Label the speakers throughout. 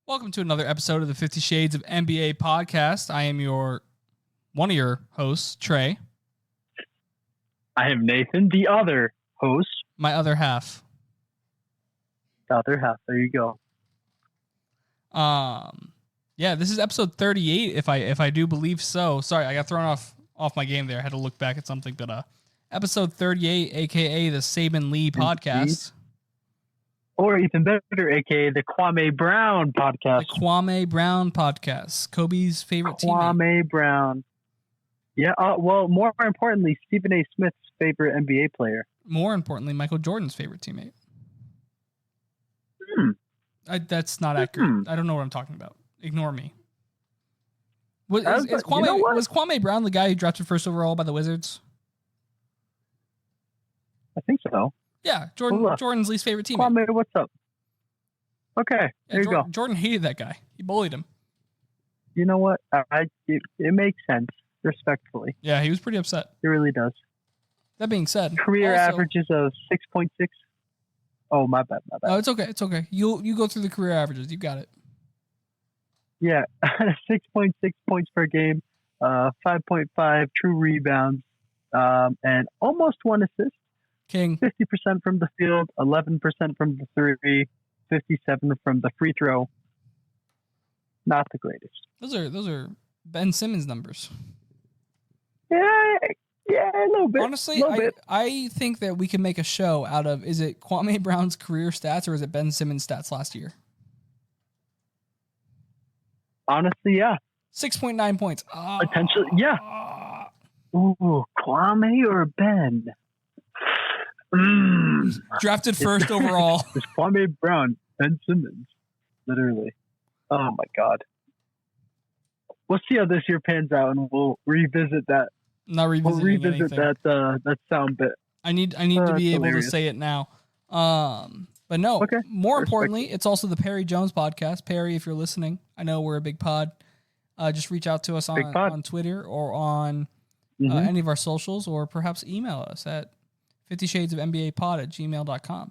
Speaker 1: Welcome to another episode of the 50 Shades of NBA podcast. I am one of your hosts, Trey.
Speaker 2: I am Nathan, the other host.
Speaker 1: My other half.
Speaker 2: The other half. There you go.
Speaker 1: Yeah, this is episode 38, if I do believe so. Sorry, I got thrown off my game there. I had to look back at something, but episode 38, aka the Saban Lee podcast.
Speaker 2: Or even better, aka the Kwame Brown podcast.
Speaker 1: The Kwame Brown podcast. Kobe's favorite teammate.
Speaker 2: Kwame Brown. Yeah, well, more importantly, Stephen A. Smith's favorite NBA player.
Speaker 1: More importantly, Michael Jordan's favorite teammate. That's not accurate. I don't know what I'm talking about. Ignore me. Was Kwame Brown the guy who drafted first overall by the Wizards?
Speaker 2: I think so.
Speaker 1: Yeah, Jordan's least favorite teammate.
Speaker 2: Kwame, what's up? Okay, there you go.
Speaker 1: Jordan hated that guy. He bullied him.
Speaker 2: You know what? It makes sense, respectfully.
Speaker 1: Yeah, he was pretty upset.
Speaker 2: It really does.
Speaker 1: That being said,
Speaker 2: career averages of 6.6. Oh, my bad.
Speaker 1: Oh, it's okay. It's okay. You go through the career averages. You got it.
Speaker 2: Yeah, 6.6 points per game, 5.5 true rebounds, and almost one assist.
Speaker 1: King.
Speaker 2: 50% from the field, 11% from the three, 57 from the free throw. Not the greatest.
Speaker 1: Those are Ben Simmons numbers.
Speaker 2: Yeah, a little bit.
Speaker 1: Honestly, I think that we can make a show out of, is it Kwame Brown's career stats or is it Ben Simmons' stats last year?
Speaker 2: Honestly, yeah.
Speaker 1: 6.9 points.
Speaker 2: Potentially, yeah. Ooh, Kwame or Ben?
Speaker 1: Drafted first overall.
Speaker 2: It's Kwame Brown, Ben Simmons. Literally. Oh, my God. We'll see how this year pans out, and we'll revisit that.
Speaker 1: We'll revisit
Speaker 2: that sound bit.
Speaker 1: I need to be able to say it now. But no. Okay. More importantly, it's also the Perry Jones podcast. Perry, if you're listening, I know we're a big pod. Just reach out to us on Twitter or on any of our socials, or perhaps email us at 50shadesofNBApod@gmail.com.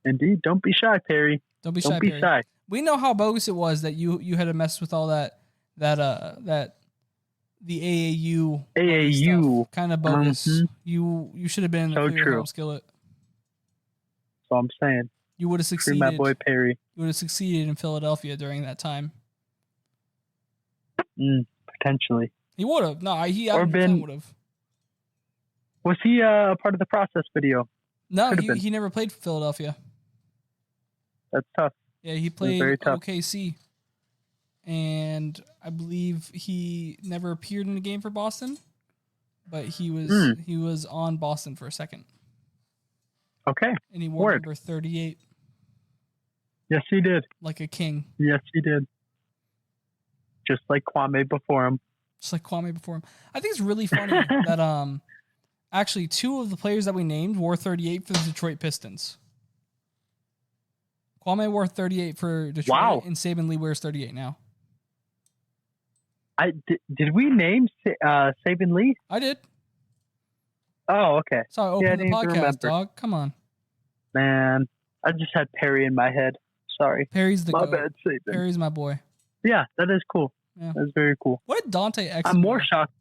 Speaker 2: Indeed. Don't be shy, Perry.
Speaker 1: Don't be shy. We know how bogus it was that you had to mess with all that the AAU stuff. Kind of bogus. You should have been in the clear skillet.
Speaker 2: That's all I'm saying.
Speaker 1: You would have succeeded.
Speaker 2: Free my boy Perry.
Speaker 1: You would have succeeded in Philadelphia during that time.
Speaker 2: Potentially.
Speaker 1: He would have. No, he would have.
Speaker 2: Was he a part of the process video?
Speaker 1: No, he never played for Philadelphia.
Speaker 2: That's tough.
Speaker 1: Yeah, he played OKC. And I believe he never appeared in a game for Boston, but he was on Boston for a second.
Speaker 2: Okay.
Speaker 1: And he wore number 38.
Speaker 2: Yes, he did.
Speaker 1: Like a king.
Speaker 2: Yes, he did. Just like Kwame before him.
Speaker 1: I think it's really funny that actually two of the players that we named wore 38 for the Detroit Pistons. Kwame wore 38 for Detroit, and Saban Lee wears 38 now.
Speaker 2: Did we name Saban Lee?
Speaker 1: I did.
Speaker 2: Oh, okay.
Speaker 1: So I opened the podcast, dog. Come on.
Speaker 2: Man, I just had Perry in my head. Sorry.
Speaker 1: Perry's the
Speaker 2: my bad, Saban.
Speaker 1: Perry's my boy.
Speaker 2: Yeah, that is cool.
Speaker 1: Yeah.
Speaker 2: That's very cool.
Speaker 1: What did Dante Exum
Speaker 2: I'm more shocked.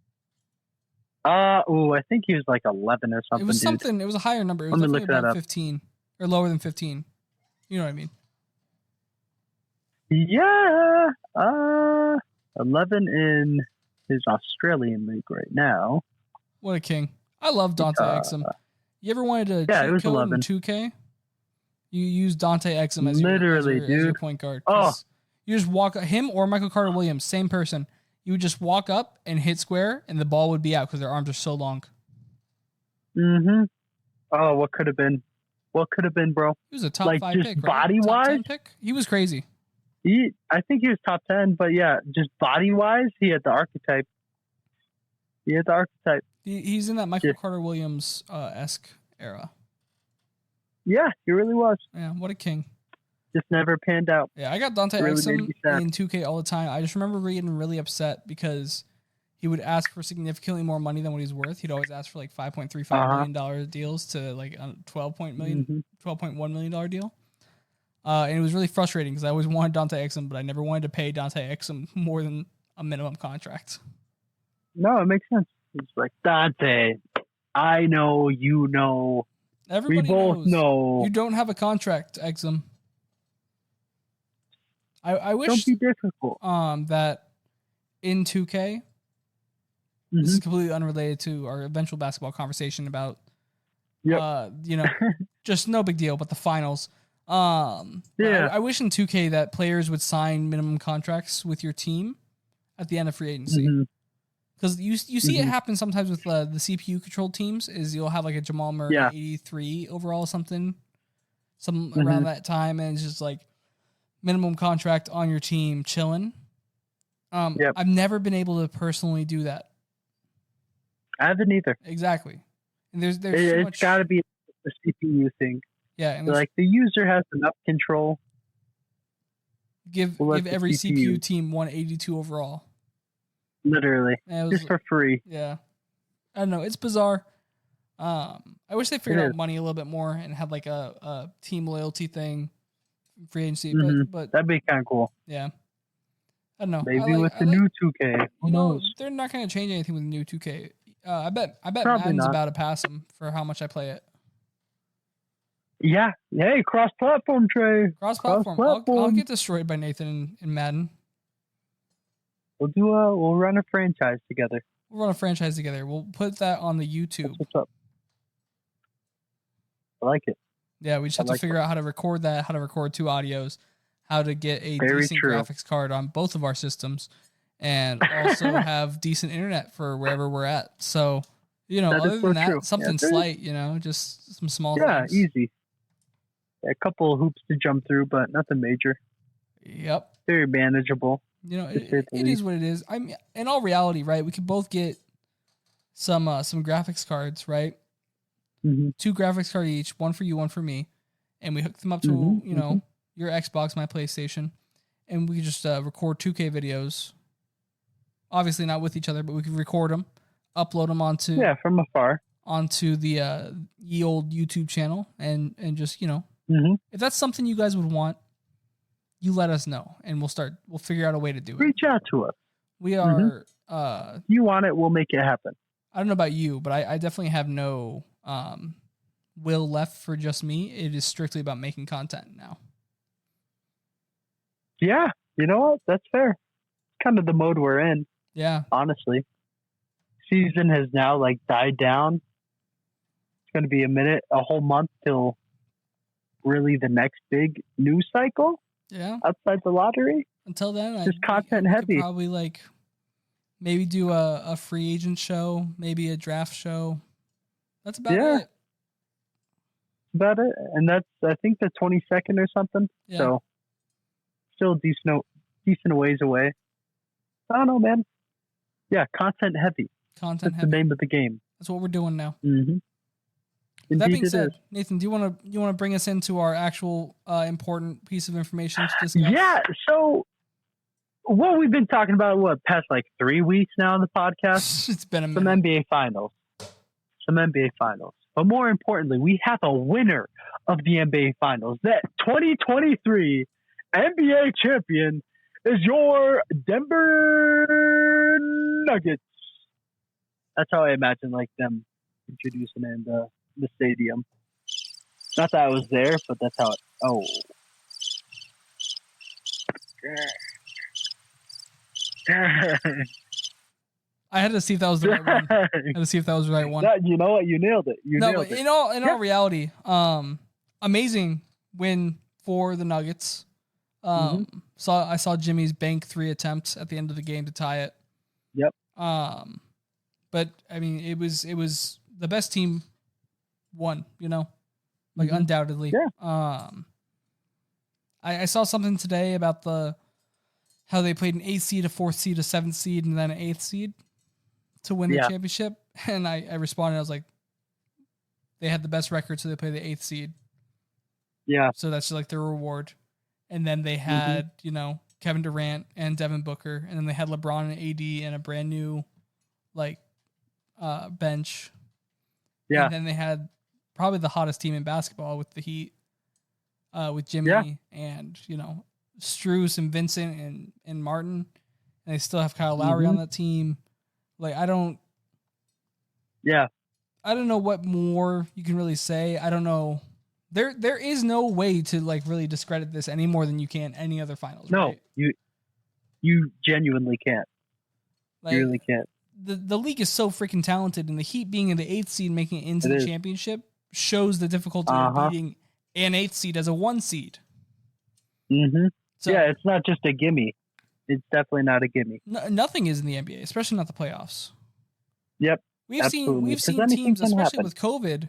Speaker 2: I think he was like 11 or something.
Speaker 1: It was something. Dude. It was a higher number. It was definitely about 15 or lower than 15. You know what I mean?
Speaker 2: Yeah. 11 in his Australian league right now.
Speaker 1: What a king. I love Dante Exum. You ever wanted to cheat code in 2K? You use Dante Exum as your point guard. You just walk him or Michael Carter Williams, same person. You would just walk up and hit square, and the ball would be out because their arms are so long.
Speaker 2: Oh, what could have been? What could have been, bro?
Speaker 1: He was a top 5 pick, right?
Speaker 2: Body-wise?
Speaker 1: Pick? He was crazy.
Speaker 2: I think he was top 10, but yeah, just body-wise, he had the archetype.
Speaker 1: He's in that Michael Carter Williams esque era.
Speaker 2: Yeah, he really was.
Speaker 1: Yeah, what a king.
Speaker 2: Just never panned out.
Speaker 1: Yeah, I got Dante Exum in 2K all the time. I just remember getting really upset because he would ask for significantly more money than what he's worth. He'd always ask for like $5.35 million deals to like a $12.1 million deal. And it was really frustrating because I always wanted Dante Exum, but I never wanted to pay Dante Exum more than a minimum contract.
Speaker 2: No, it makes sense. It's like, Dante, I know, you know.
Speaker 1: Everybody
Speaker 2: we both know.
Speaker 1: You don't have a contract, Exum. I wish.
Speaker 2: Don't be difficult.
Speaker 1: That in 2K, this is completely unrelated to our eventual basketball conversation about, just no big deal, but the finals. I wish in 2K that players would sign minimum contracts with your team at the end of free agency. Because you see it happen sometimes with the CPU controlled teams. Is you'll have like a Jamal Murray 83 overall something around that time, and it's just like minimum contract on your team chilling. I've never been able to personally do that.
Speaker 2: I haven't either.
Speaker 1: Exactly, and there's
Speaker 2: it's got to be the CPU thing.
Speaker 1: Yeah, and
Speaker 2: like the user has enough control.
Speaker 1: Give every CPU team 182 overall.
Speaker 2: Literally, just for free.
Speaker 1: Yeah, I don't know. It's bizarre. I wish they figured out money a little bit more and had like a team loyalty thing, free agency. But
Speaker 2: that'd be kind of cool.
Speaker 1: Yeah, I don't know.
Speaker 2: Maybe with the new 2K, who knows?
Speaker 1: They're not going to change anything with the new 2K. I bet
Speaker 2: Probably
Speaker 1: Madden's
Speaker 2: not.
Speaker 1: about to pass them for how much I play it.
Speaker 2: Yeah. Hey, cross-platform, Trey.
Speaker 1: Cross-platform. I'll get destroyed by Nathan in Madden.
Speaker 2: We'll run a franchise together.
Speaker 1: We'll put that on the YouTube.
Speaker 2: That's what's up. I like it.
Speaker 1: Yeah, we just have to figure out how to record that, how to record 2 audios, how to get a decent graphics card on both of our systems, and also have decent internet for wherever we're at. So, other than that, something slight, just some small things.
Speaker 2: Yeah, easy. A couple of hoops to jump through, but nothing major.
Speaker 1: Yep.
Speaker 2: Very manageable.
Speaker 1: It is what it is. I mean, in all reality, right? We could both get some graphics cards, right? 2 graphics cards each, one for you, one for me, and we hook them up to your Xbox, my PlayStation, and we could just record 2K videos. Obviously, not with each other, but we could record them, upload them onto
Speaker 2: from afar
Speaker 1: onto the ye old YouTube channel, and just if that's something you guys would want, you let us know, and we'll figure out a way to do it.
Speaker 2: Reach out to us.
Speaker 1: We are,
Speaker 2: you want it, we'll make it happen.
Speaker 1: I don't know about you, but I definitely have no, will left for just me. It is strictly about making content now.
Speaker 2: Yeah. You know what? That's fair. It's kind of the mode we're in.
Speaker 1: Yeah.
Speaker 2: Honestly. Season has now died down. It's going to be a whole month till really the next big news cycle.
Speaker 1: Yeah.
Speaker 2: Outside the lottery.
Speaker 1: Until then,
Speaker 2: just content heavy.
Speaker 1: Probably maybe do a free agent show, maybe a draft show. That's about it.
Speaker 2: About it. And that's, I think, the 22nd or something.
Speaker 1: Yeah.
Speaker 2: So still decent ways away. I don't know, man. Yeah, content heavy. That's the name of the game.
Speaker 1: That's what we're doing now.
Speaker 2: Indeed,
Speaker 1: that being said, Nathan, do you want to bring us into our actual important piece of information to discuss?
Speaker 2: Yeah. So, what we've been talking about, past 3 weeks now on the podcast?
Speaker 1: It's been a minute.
Speaker 2: Some NBA finals. But more importantly, we have a winner of the NBA finals. That 2023 NBA champion is your Denver Nuggets. That's how I imagine them introducing it in the stadium. Not that I was there, but that's how
Speaker 1: I had to see if that was the right one.
Speaker 2: You know what? You nailed it.
Speaker 1: In all reality, amazing win for the Nuggets. I saw Jimmy's bank 3 attempts at the end of the game to tie it.
Speaker 2: Yep.
Speaker 1: But I mean, it was the best team won. Undoubtedly.
Speaker 2: Yeah.
Speaker 1: I saw something today about how they played an 8th seed, a 4th seed, a 7th seed, and then an 8th seed to win the championship. And I responded, I was like, they had the best record, so they played the 8th seed.
Speaker 2: Yeah.
Speaker 1: So that's just their reward. And then they had, Kevin Durant and Devin Booker, and then they had LeBron and AD and a brand new bench.
Speaker 2: Yeah.
Speaker 1: And then they had probably the hottest team in basketball with the Heat. with Jimmy and Strus and Vincent and Martin, and they still have Kyle Lowry on that team. Like I don't know what more you can really say. I don't know. There is no way to like really discredit this any more than you can any other finals.
Speaker 2: No,
Speaker 1: right?
Speaker 2: you genuinely can't.
Speaker 1: Like,
Speaker 2: you really can't.
Speaker 1: The league is so freaking talented, and the Heat being in the 8th seed, making it into the championship, shows the difficulty of beating an 8th seed as a 1 seed.
Speaker 2: Mm-hmm. So, yeah, it's not just a gimme. It's definitely not a gimme.
Speaker 1: Nothing is in the NBA, especially not the playoffs.
Speaker 2: Yep.
Speaker 1: We've seen teams, especially with COVID,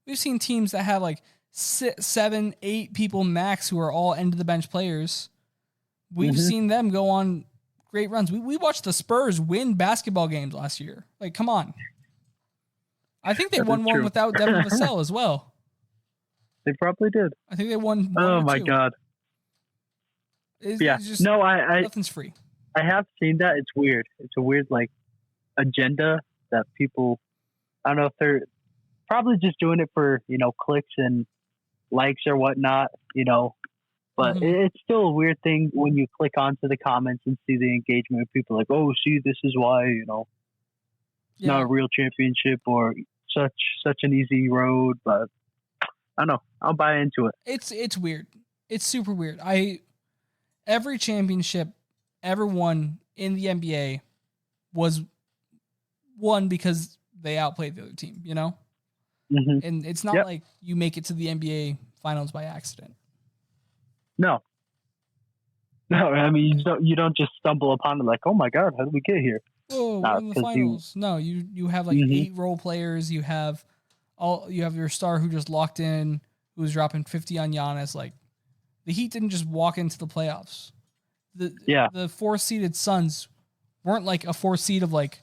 Speaker 1: we've seen teams that have like 7, 8 people max who are all end of the bench players. We've seen them go on great runs. We watched the Spurs win basketball games last year. Like, come on. I think they won one without Devin Vassell as well.
Speaker 2: They probably did.
Speaker 1: I think they won.
Speaker 2: Oh my God.
Speaker 1: It's just, nothing's free.
Speaker 2: I have seen that. It's weird. It's a weird like agenda that people. I don't know if they're probably just doing it for clicks and likes or whatnot. But it's still a weird thing when you click onto the comments and see the engagement of people like, oh, see, this is why it's not a real championship or such an easy road. But I don't know. I'll buy into it.
Speaker 1: It's weird. It's super weird. Every championship ever won in the NBA was won because they outplayed the other team, And it's not like you make it to the NBA finals by accident.
Speaker 2: No, I mean, you don't just stumble upon it like, oh my God, how did we get here?
Speaker 1: Oh, we're in the finals. You have like 8 role players. You have your star who just locked in, who's dropping 50 on Giannis. Like, the Heat didn't just walk into the playoffs. The 4th-seeded Suns weren't like a 4th seed of like,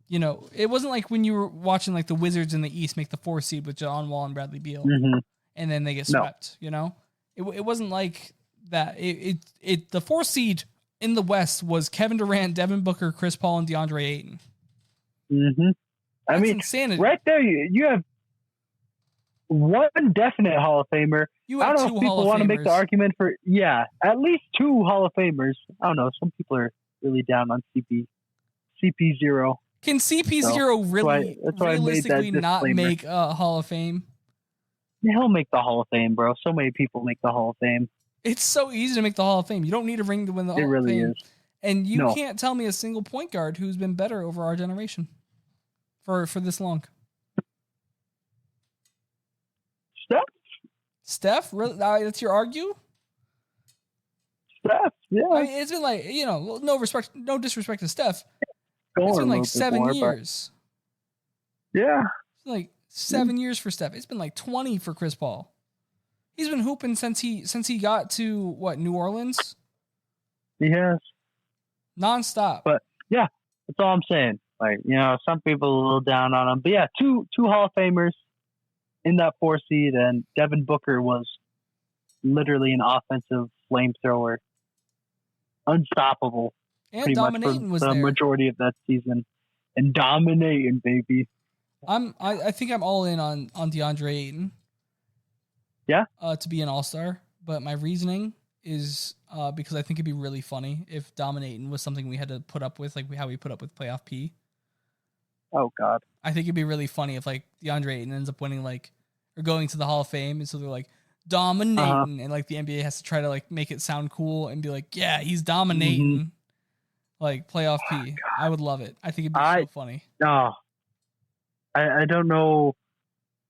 Speaker 1: it wasn't like when you were watching like the Wizards in the East make the 4th seed with John Wall and Bradley Beal, and then they get swept. It wasn't like that. The 4th seed in the West was Kevin Durant, Devin Booker, Chris Paul, and DeAndre Ayton.
Speaker 2: I mean, insanity. Right there, you have one definite Hall of Famer. I don't know if people want to make the argument for, at least 2 Hall of Famers. I don't know. Some people are really down on CP0.
Speaker 1: Can CP0 realistically not make a Hall of Fame?
Speaker 2: He'll make the Hall of Fame, bro. So many people make the Hall of Fame.
Speaker 1: It's so easy to make the Hall of Fame. You don't need a ring to win the Hall of Fame. It really is. And you can't tell me a single point guard who's been better over our generation for this long. Steph? Really? That's your argue?
Speaker 2: Steph, yeah.
Speaker 1: It's been like, no disrespect to Steph. It's been like 7 years.
Speaker 2: Yeah.
Speaker 1: It's like 7 years for Steph. It's been like 20 for Chris Paul. He's been hooping since he got to New Orleans.
Speaker 2: He has.
Speaker 1: Nonstop.
Speaker 2: But yeah, that's all I'm saying. Like, some people are a little down on him. But yeah, two Hall of Famers in that 4 seed, and Devin Booker was literally an offensive flamethrower. Unstoppable.
Speaker 1: And dominating was there.
Speaker 2: The majority of that season. And dominating, baby.
Speaker 1: I think I'm all in on DeAndre Ayton.
Speaker 2: Yeah.
Speaker 1: To be an all-star. But my reasoning is because I think it'd be really funny if dominating was something we had to put up with, like how we put up with playoff P.
Speaker 2: Oh God.
Speaker 1: I think it'd be really funny if like DeAndre Ayton ends up winning or going to the Hall of Fame, and so they're like dominating, and like the NBA has to try to like make it sound cool and be like, yeah, he's dominating, like playoff P. God. I would love it. I think it'd be so funny.
Speaker 2: I don't know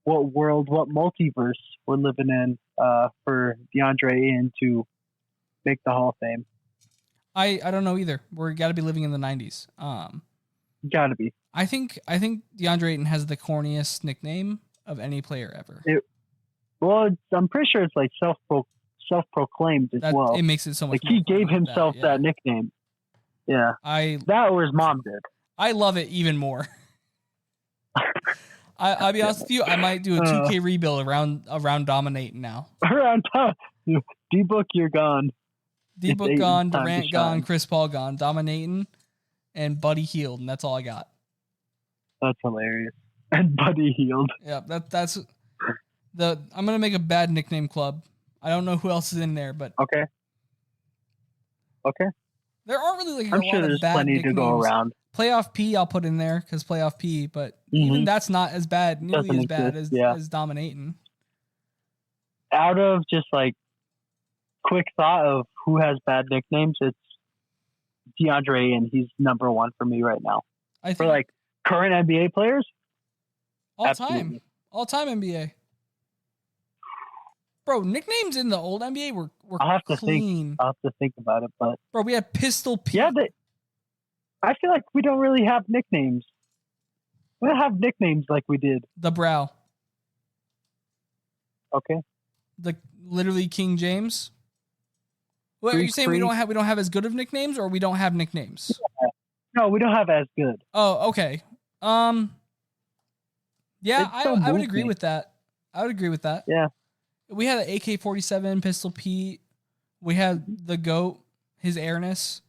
Speaker 2: what multiverse we're living in for DeAndre Ayton to make the Hall of Fame.
Speaker 1: I don't know either. We're got to be living in the 90s.
Speaker 2: Got to be.
Speaker 1: I think DeAndre Ayton has the corniest nickname of any player ever.
Speaker 2: I'm pretty sure it's like self-proclaimed as well.
Speaker 1: It makes it so much.
Speaker 2: Like he gave himself that nickname. Yeah, that or his mom did.
Speaker 1: I love it even more. I'll be honest with you. I might do a 2K rebuild around dominating now.
Speaker 2: Around D-Book, you're gone.
Speaker 1: D-Book gone, Durant gone, Chris Paul gone, dominating, and Buddy healed, and that's all I got.
Speaker 2: That's hilarious. And Buddy healed.
Speaker 1: Yeah, that's I'm gonna make a bad nickname club. I don't know who else is in there, but
Speaker 2: okay.
Speaker 1: There aren't really like
Speaker 2: I'm
Speaker 1: a
Speaker 2: sure
Speaker 1: lot
Speaker 2: there's
Speaker 1: of bad
Speaker 2: plenty
Speaker 1: nicknames.
Speaker 2: to go around.
Speaker 1: Playoff P, I'll put in there because Playoff P, but even that's not as bad, nearly as bad as Dominating.
Speaker 2: Out of just like quick thought of who has bad nicknames, it's DeAndre, and he's number one for me right now. For like current NBA players,
Speaker 1: all time NBA. Bro, nicknames in the old NBA were clean.
Speaker 2: I'll have to think about it, but
Speaker 1: bro, we had Pistol Pete.
Speaker 2: Yeah, I feel like we don't really have nicknames. We don't have nicknames like we did.
Speaker 1: The Brow.
Speaker 2: Okay.
Speaker 1: Literally King James. What are you saying? We don't have as good of nicknames, or we don't have nicknames?
Speaker 2: Yeah. No, we don't have as good.
Speaker 1: Oh, okay. Yeah, I would agree with that.
Speaker 2: Yeah.
Speaker 1: We had an AK-47, Pistol Pete. We had the GOAT, his airness.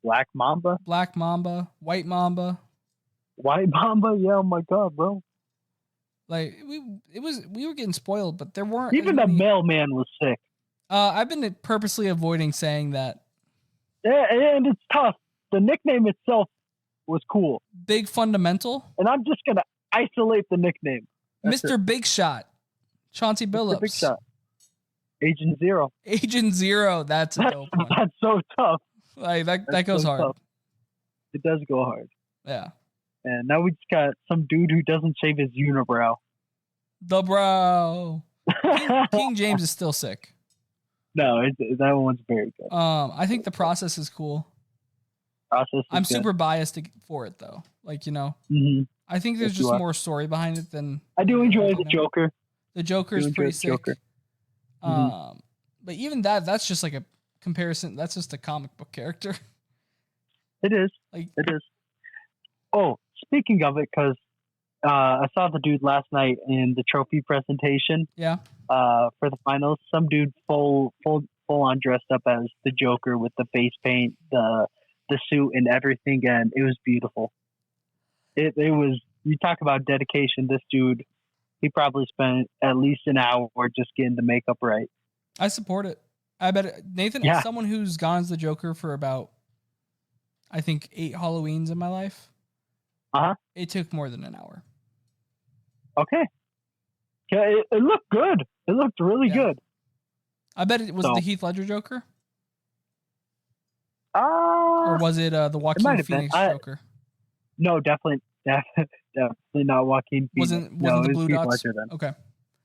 Speaker 2: Black Mamba.
Speaker 1: White Mamba.
Speaker 2: Yeah, oh my God, bro.
Speaker 1: Like we were getting spoiled, but there weren't
Speaker 2: even the mailman was sick.
Speaker 1: I've been purposely avoiding saying that.
Speaker 2: Yeah, and it's tough. The nickname itself was cool.
Speaker 1: Big Fundamental.
Speaker 2: And I'm just gonna isolate the nickname.
Speaker 1: Mr. Big Shot. Chauncey Billups.
Speaker 2: Big Shot. Agent Zero.
Speaker 1: That's a dope one.
Speaker 2: That's so tough.
Speaker 1: Like that goes hard.
Speaker 2: Tough. It does go hard.
Speaker 1: Yeah.
Speaker 2: And now we just got some dude who doesn't shave his unibrow.
Speaker 1: The Brow. King James is still sick.
Speaker 2: No, that one's very good.
Speaker 1: I think the process is cool. I'm super biased for it though. Like,
Speaker 2: mm-hmm.
Speaker 1: I think there's just more story behind it than
Speaker 2: I do enjoy the Joker.
Speaker 1: The Joker is pretty sick. Mm-hmm. But even that's just like a comparison. That's just a comic book character.
Speaker 2: It is. It is. Oh, speaking of it, because I saw the dude last night in the trophy presentation.
Speaker 1: Yeah.
Speaker 2: For the finals, some dude full on dressed up as the Joker with the face paint, the suit, and everything, and it was beautiful. It was. You talk about dedication. This dude, he probably spent at least an hour just getting the makeup right.
Speaker 1: I support it. I bet Nathan is someone who's gone as the Joker for about, I think, 8 Halloweens in my life. It took more than an hour.
Speaker 2: Okay. Yeah, it looked good. It looked really good.
Speaker 1: I bet it was the Heath Ledger Joker. Or was it the Joaquin Phoenix Joker?
Speaker 2: No, definitely not Joaquin Phoenix.
Speaker 1: Wasn't the blue dots?
Speaker 2: Ledger then.
Speaker 1: Okay.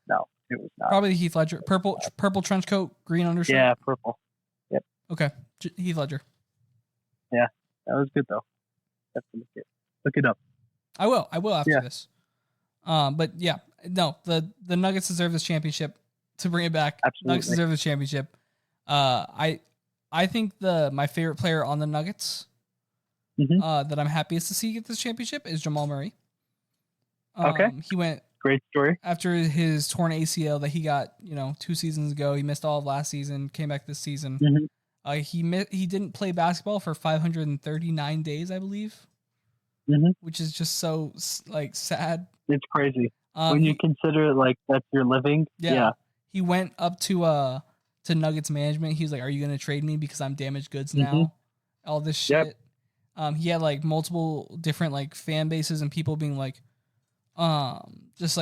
Speaker 2: No, it was not.
Speaker 1: Probably the Heath Ledger. Purple trench coat, green undershirt.
Speaker 2: Yeah, purple. Yep.
Speaker 1: Okay. Heath Ledger.
Speaker 2: Yeah, that was good though. Definitely look it up.
Speaker 1: I will after this. But yeah, no, the Nuggets deserve this championship. To bring it back,
Speaker 2: Absolutely.
Speaker 1: Nuggets deserve this championship. I think my favorite player on the Nuggets that I'm happiest to see get this championship is Jamal Murray.
Speaker 2: Okay.
Speaker 1: He went
Speaker 2: great story
Speaker 1: after his torn ACL that he got 2 seasons ago. He missed all of last season, came back this season. He didn't play basketball for 539 days, I believe, which is just so sad.
Speaker 2: It's crazy when you consider that's your living. Yeah.
Speaker 1: He went up to Nuggets management. He was like, "Are you going to trade me because I'm damaged goods now?" All this shit. Yep. He had multiple different fan bases and people being just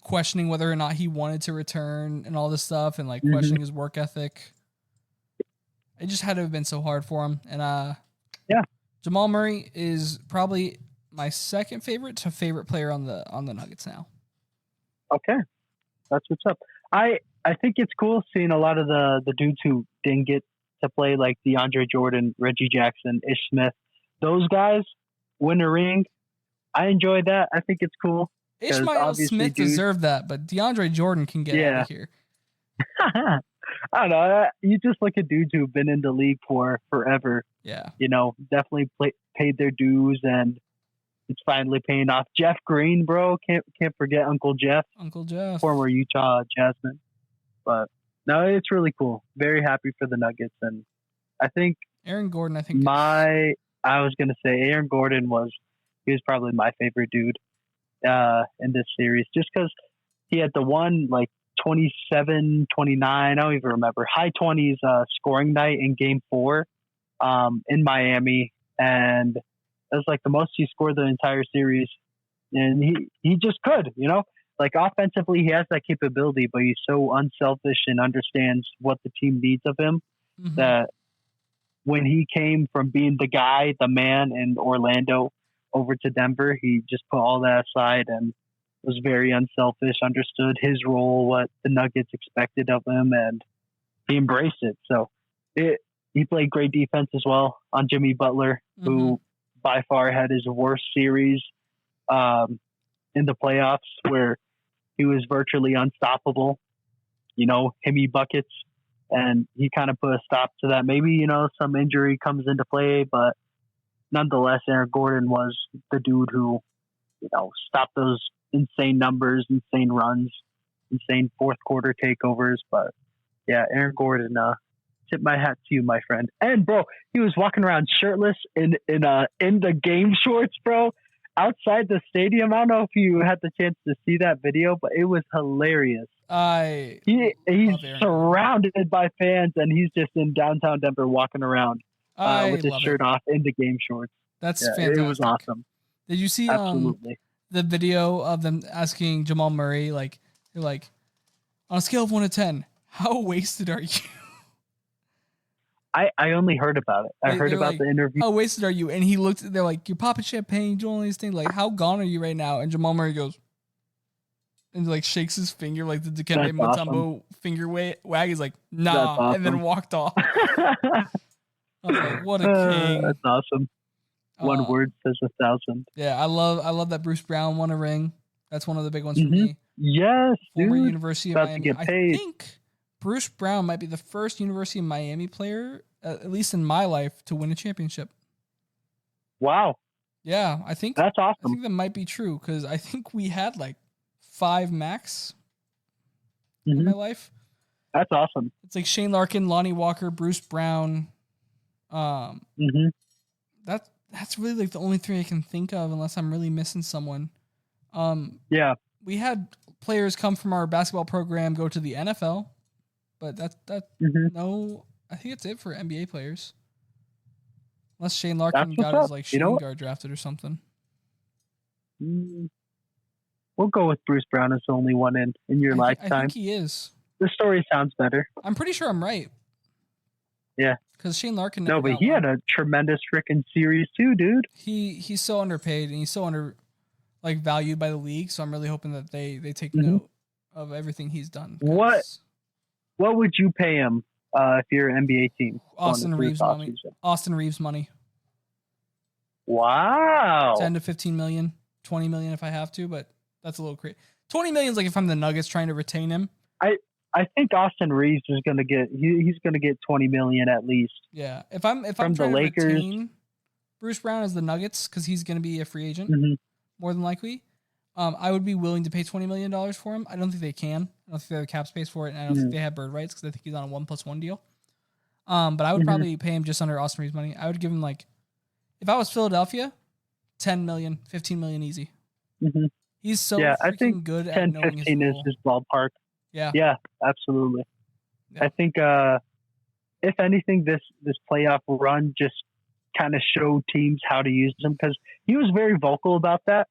Speaker 1: questioning whether or not he wanted to return and all this stuff and questioning his work ethic. It just had to have been so hard for him. And Jamal Murray is probably my second favorite to favorite player on the Nuggets now.
Speaker 2: Okay. That's what's up. I think it's cool seeing a lot of the dudes who didn't get to play, like DeAndre Jordan, Reggie Jackson, Ish Smith. Those guys win a ring. I enjoy that. I think it's cool.
Speaker 1: Ishmael Smith deserved that, but DeAndre Jordan can get out of here.
Speaker 2: I don't know. You just look at dudes who've been in the league for forever.
Speaker 1: Yeah.
Speaker 2: Definitely paid their dues, and it's finally paying off. Jeff Green, bro. Can't forget Uncle Jeff. Former Utah Jasmine. But no, it's really cool. Very happy for the Nuggets. And I think
Speaker 1: Aaron Gordon,
Speaker 2: I was going to say Aaron Gordon was probably my favorite dude in this series, just because he had the one 27, 29. I don't even remember. High 20s scoring night in Game 4 in Miami. And it was like the most he scored the entire series. And he just could, you know? Like offensively, he has that capability, but he's so unselfish and understands what the team needs of him that when he came from being the guy, the man in Orlando over to Denver, he just put all that aside and was very unselfish, understood his role, what the Nuggets expected of him, and he embraced it. So he played great defense as well on Jimmy Butler, who by far had his worst series in the playoffs, where he was virtually unstoppable, you know, himmy buckets. And he kind of put a stop to that. Maybe, you know, some injury comes into play, but nonetheless, Aaron Gordon was the dude who, you know, stopped those insane numbers, insane runs, insane fourth quarter takeovers. But yeah, Aaron Gordon, tip my hat to you, my friend. And bro, he was walking around shirtless in the game shorts, bro, outside the stadium. I don't know if you had the chance to see that video, but it was hilarious. He's surrounded by fans, and he's just in downtown Denver walking around with his shirt off in the game shorts.
Speaker 1: That's fantastic.
Speaker 2: It was awesome.
Speaker 1: Did you see the video of them asking Jamal Murray, like, they're like, on a scale of 1 to 10, how wasted are you?
Speaker 2: I only heard about it. I heard about the interview.
Speaker 1: How wasted are you? And he looked, they're like, you're popping champagne, doing all these things. Like, how gone are you right now? And Jamal Murray goes, and like shakes his finger, like the Dikembe Mutombo finger wag. He's like, nah, awesome. And then walked off. I was like, what a king.
Speaker 2: That's awesome. One word says 1,000.
Speaker 1: Yeah, I love that Bruce Brown won a ring. That's one of the big ones for me.
Speaker 2: Yes,
Speaker 1: former
Speaker 2: dude.
Speaker 1: University of Miami. I think Bruce Brown might be the first University of Miami player, at least in my life, to win a championship.
Speaker 2: Wow.
Speaker 1: Yeah, I think
Speaker 2: that's awesome.
Speaker 1: I think that might be true because I think we had like 5 max in my life.
Speaker 2: That's awesome.
Speaker 1: It's like Shane Larkin, Lonnie Walker, Bruce Brown. That's really like the only 3 I can think of, unless I'm really missing someone.
Speaker 2: Yeah,
Speaker 1: we had players come from our basketball program go to the NFL, but no, I think it's it for NBA players. Unless Shane Larkin got his like shooting guard drafted or something.
Speaker 2: We'll go with Bruce Brown as the only one in your lifetime.
Speaker 1: I think he is.
Speaker 2: The story sounds better.
Speaker 1: I'm pretty sure I'm right.
Speaker 2: Yeah.
Speaker 1: Because Shane Larkin.
Speaker 2: No, but he had a tremendous freaking series too, dude.
Speaker 1: He's so underpaid and he's so valued by the league. So I'm really hoping that they take note of everything he's done.
Speaker 2: What would you pay him if you're an NBA team?
Speaker 1: Austin Reeves money. Austin Reeves money.
Speaker 2: Wow.
Speaker 1: 10 to 15 million, 20 million if I have to, but that's a little crazy. 20 million is like if I'm the Nuggets trying to retain him.
Speaker 2: I think Austin Reeves is going to get he's going to get 20 million at least.
Speaker 1: Yeah, if I'm trying to retain Bruce Brown as the Nuggets because he's going to be a free agent more than likely, I would be willing to pay $20 million for him. I don't think they can. I don't think they have the cap space for it, and I don't think they have bird rights because I think he's on a 1+1 deal. But I would probably pay him just under Austin Reeves money. I would give him like, if I was Philadelphia, 10 million, 15 million easy. He's so freaking good at knowing his role. 10-15 is his ballpark.
Speaker 2: Yeah, absolutely. Yeah. I think if anything, this playoff run just kind of showed teams how to use him because he was very vocal about that.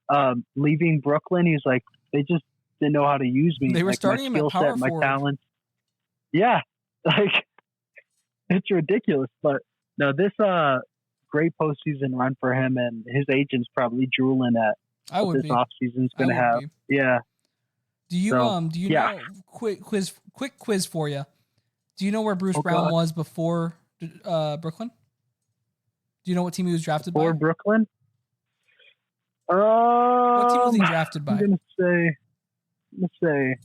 Speaker 2: Leaving Brooklyn, he's like, they just didn't know how to use me.
Speaker 1: They were starting him at power forward.
Speaker 2: My talent. Yeah, like it's ridiculous. But no, this great postseason run for him, and his agent's probably drooling at what this offseason's going to have. Yeah.
Speaker 1: Do you know, quick quiz for you. Do you know where Bruce Brown was before Brooklyn? Do you know what team he was drafted by?
Speaker 2: Before Brooklyn?
Speaker 1: What team was he drafted by?
Speaker 2: Let's say,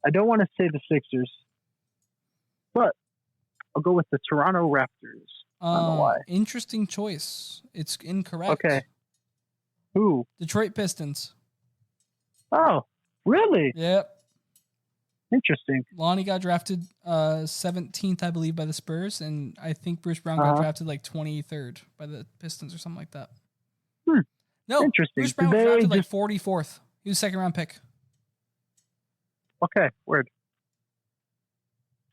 Speaker 2: I don't want to say the Sixers, but I'll go with the Toronto Raptors. I don't know why.
Speaker 1: Interesting choice. It's incorrect.
Speaker 2: Okay. Who?
Speaker 1: Detroit Pistons.
Speaker 2: Oh. Really?
Speaker 1: Yep.
Speaker 2: Interesting.
Speaker 1: Lonnie got drafted 17th, I believe, by the Spurs, and I think Bruce Brown got drafted like 23rd by the Pistons or something like that. No,
Speaker 2: interesting.
Speaker 1: Bruce Brown was drafted like 44th. He was a second-round pick.
Speaker 2: Okay, word.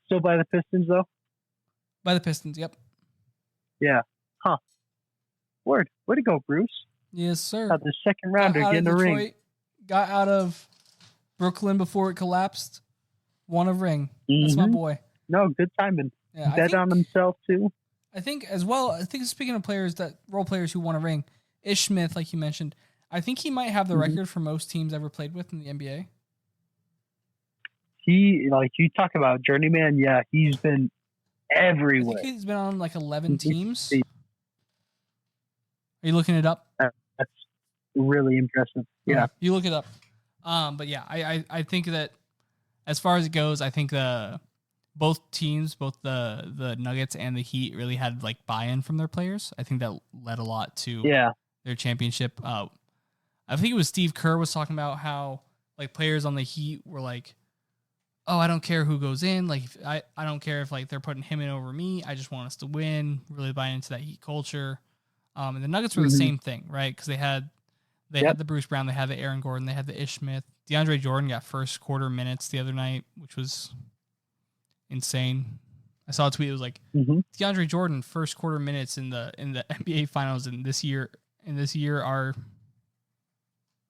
Speaker 2: Still by the Pistons, though?
Speaker 1: By the Pistons, yep.
Speaker 2: Yeah. Huh. Word. Way to go, Bruce.
Speaker 1: Yes, sir.
Speaker 2: Got the second rounder getting the ring.
Speaker 1: Got out of Brooklyn before it collapsed. Won a ring. That's my boy.
Speaker 2: No, good timing.
Speaker 1: Yeah,
Speaker 2: Bet on himself, too.
Speaker 1: I think as well, speaking of players role players who won a ring, Ish Smith, like you mentioned, I think he might have the record for most teams ever played with in the NBA.
Speaker 2: He, like, you talk about journeyman, yeah, he's been everywhere.
Speaker 1: I think he's been on like 11 teams. Are you looking it up?
Speaker 2: That's really impressive. Yeah.
Speaker 1: You look it up. But yeah, I think that as far as it goes, I think both teams, both the Nuggets and the Heat, really had like buy-in from their players. I think that led a lot to their championship. I think it was Steve Kerr was talking about how like players on the Heat were like, oh, I don't care who goes in. Like, I don't care if like they're putting him in over me. I just want us to win. Really buy into that Heat culture. And the Nuggets were the same thing, right? Because they had the Bruce Brown, they had the Aaron Gordon, they had the Ish Smith. DeAndre Jordan got first quarter minutes the other night, which was insane. I saw a tweet. It was like DeAndre Jordan first quarter minutes in the NBA Finals in this year are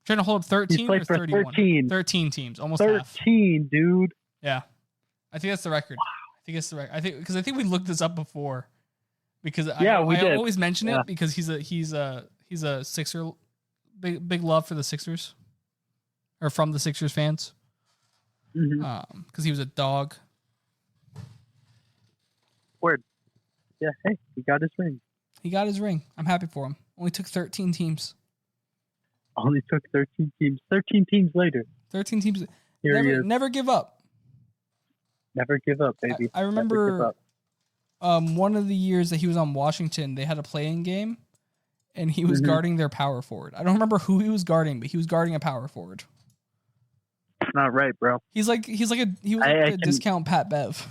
Speaker 1: trying to hold up 13 or 31. 13 teams, almost
Speaker 2: 13,
Speaker 1: half.
Speaker 2: Dude.
Speaker 1: Yeah, I think that's the record. Wow. I think it's the record. I think we looked this up before because I always mention it because he's a Sixer. Big love for the Sixers, or from the Sixers fans, because he was a dog.
Speaker 2: Word. Yeah. Hey, he got his ring.
Speaker 1: I'm happy for him. Only took 13 teams.
Speaker 2: Only took 13 teams. 13 teams later.
Speaker 1: 13 teams. Never give up.
Speaker 2: Never give up, baby.
Speaker 1: I remember one of the years that he was on Washington, they had a play-in game, and he was guarding their power forward. I don't remember who he was guarding, but he was guarding a power forward.
Speaker 2: Not right, bro.
Speaker 1: He was like a discount Pat Bev.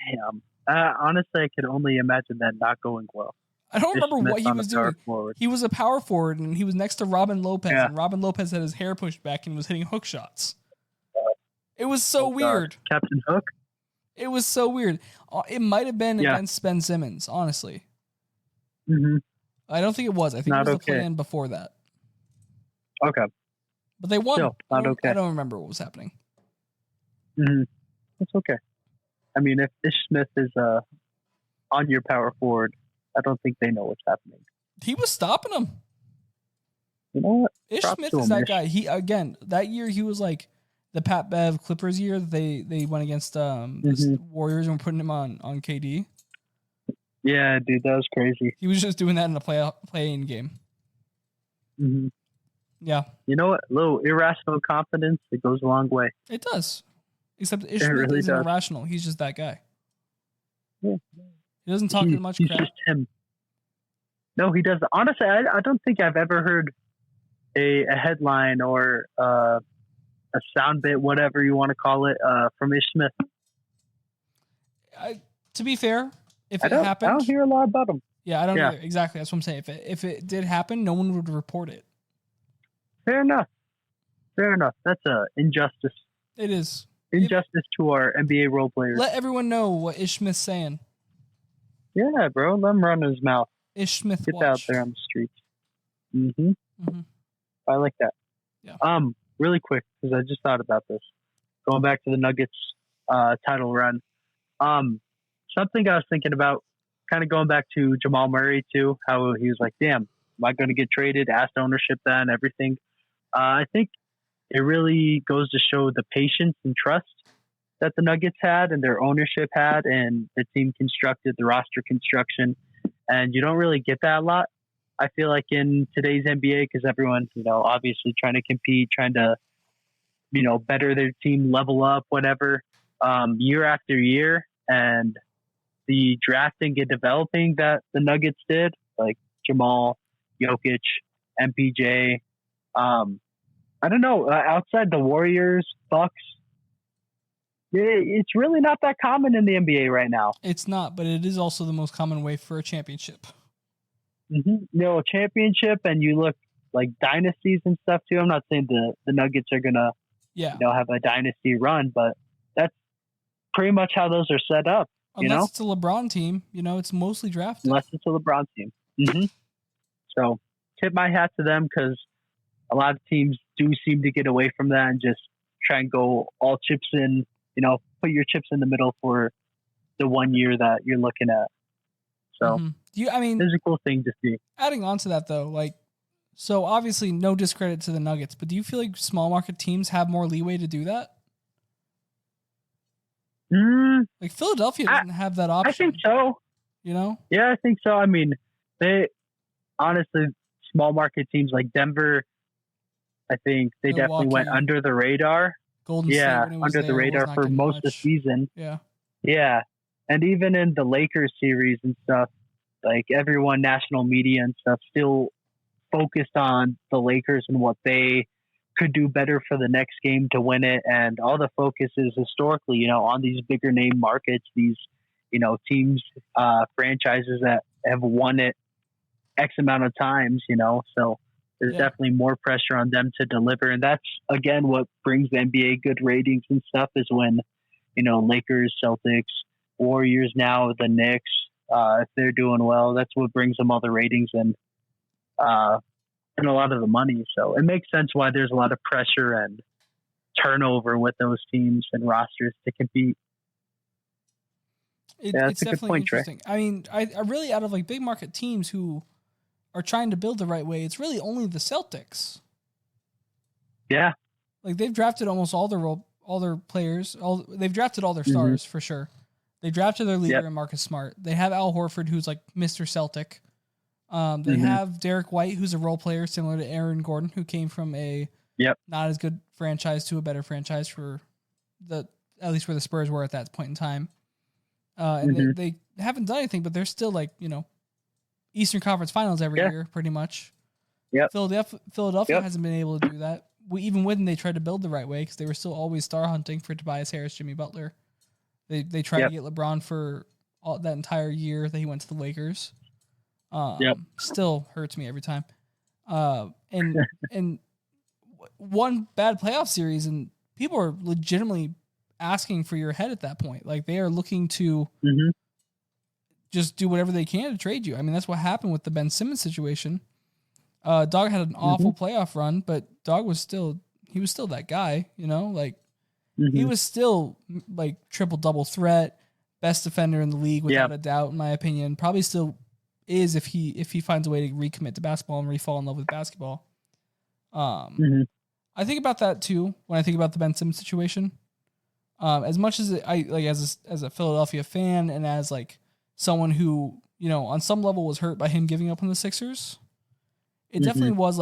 Speaker 2: Damn. Honestly, I could only imagine that not going well.
Speaker 1: I don't remember what he was doing. He was a power forward, and he was next to Robin Lopez, and Robin Lopez had his hair pushed back and was hitting hook shots. It was so weird.
Speaker 2: God. Captain Hook?
Speaker 1: It was so weird. It might have been against Ben Simmons, honestly. I don't think it was. I think it was the play-in before that.
Speaker 2: Okay.
Speaker 1: But they won.
Speaker 2: Still,
Speaker 1: I don't remember what was happening.
Speaker 2: It's okay. I mean, if Ish Smith is on your power forward, I don't think they know what's happening.
Speaker 1: He was stopping him.
Speaker 2: You know what?
Speaker 1: Ish Smith is that guy. He that year he was like the Pat Bev Clippers year. They went against the Warriors and were putting him on KD.
Speaker 2: Yeah, dude, that was crazy.
Speaker 1: He was just doing that in a play-in game. Yeah.
Speaker 2: You know what? A little irrational confidence, it goes a long way.
Speaker 1: It does. Except Ish Smith isn't irrational. He's just that guy.
Speaker 2: Yeah.
Speaker 1: He doesn't talk as much crap.
Speaker 2: He's just him. No, he doesn't. Honestly, I don't think I've ever heard a headline or a sound bit, whatever you want to call it, from Ish Smith.
Speaker 1: To be fair, if it happened,
Speaker 2: I don't hear a lot about him.
Speaker 1: Yeah, I don't either. Exactly. That's what I'm saying. If it did happen, no one would report it.
Speaker 2: Fair enough. That's an injustice.
Speaker 1: It is.
Speaker 2: Injustice to our NBA role players.
Speaker 1: Let everyone know what Ish Smith's saying.
Speaker 2: Yeah, bro. Let him run his mouth.
Speaker 1: Ish Smith
Speaker 2: Get out there on the streets. I like that.
Speaker 1: Yeah.
Speaker 2: Really quick, because I just thought about this. Going back to the Nuggets title run. Something I was thinking about, kind of going back to Jamal Murray too, how he was like, damn, am I going to get traded? Asked ownership that and everything. I think it really goes to show the patience and trust that the Nuggets had and their ownership had, and the team constructed, the roster construction. And you don't really get that a lot, I feel like, in today's NBA, because everyone's, obviously trying to compete, trying to, better their team, level up, whatever, year after year. And the drafting and developing that the Nuggets did, like Jamal, Jokic, MPJ, I don't know, outside the Warriors, Bucks, it's really not that common in the NBA right now.
Speaker 1: It's not, but it is also the most common way for a championship.
Speaker 2: A championship, and you look like dynasties and stuff too. I'm not saying the Nuggets are going to have a dynasty run. But that's pretty much how those are set up.
Speaker 1: Unless it's a LeBron team, it's mostly drafted.
Speaker 2: Unless it's a LeBron team. Mm-hmm. So tip my hat to them, because a lot of teams do seem to get away from that and just try and go all chips in, put your chips in the middle for the 1 year that you're looking at. So it's a cool thing to see.
Speaker 1: Adding on to that though, so obviously no discredit to the Nuggets, but do you feel like small market teams have more leeway to do that? Like Philadelphia doesn't have that option.
Speaker 2: I think so. Yeah, I think so. I mean, they honestly, small market teams like Denver, I think they definitely went under the radar.
Speaker 1: Golden State,
Speaker 2: under the radar for most of the season.
Speaker 1: Yeah.
Speaker 2: And even in the Lakers series and stuff, like everyone, national media and stuff, still focused on the Lakers and what they could do better for the next game to win it. And all the focus is historically, on these bigger name markets, these, teams, franchises that have won it X amount of times, so there's definitely more pressure on them to deliver. And that's, again, what brings the NBA good ratings and stuff, is when, Lakers, Celtics, Warriors, now the Knicks, if they're doing well, that's what brings them all the ratings and a lot of the money. So it makes sense why there's a lot of pressure and turnover with those teams and rosters to compete.
Speaker 1: It's a good point, Trey. I mean, I really, out of big market teams who are trying to build the right way, it's really only the Celtics.
Speaker 2: Yeah.
Speaker 1: They've drafted almost all their players. They've drafted all their stars for sure. They drafted their leader in Marcus Smart. They have Al Horford, who's Mr. Celtic. They have Derek White, who's a role player similar to Aaron Gordon, who came from a not as good franchise to a better franchise for at least where the Spurs were at that point in time. And they haven't done anything, but they're still Eastern Conference Finals every year, pretty much.
Speaker 2: Yeah.
Speaker 1: Philadelphia hasn't been able to do that. Even when they tried to build the right way, because they were still always star hunting for Tobias Harris, Jimmy Butler. They tried to get LeBron for that entire year that he went to the Lakers. Still hurts me every time. And one bad playoff series, and people are legitimately asking for your head at that point. They are looking to just do whatever they can to trade you. I mean, that's what happened with the Ben Simmons situation. Dog had an awful playoff run, but Dog was still that guy, he was still triple double threat, best defender in the league without a doubt, in my opinion. Probably still is if he finds a way to recommit to basketball and re-fall in love with basketball. I think about that too when I think about the Ben Simmons situation. As much as as a Philadelphia fan and as someone who on some level was hurt by him giving up on the Sixers, it definitely was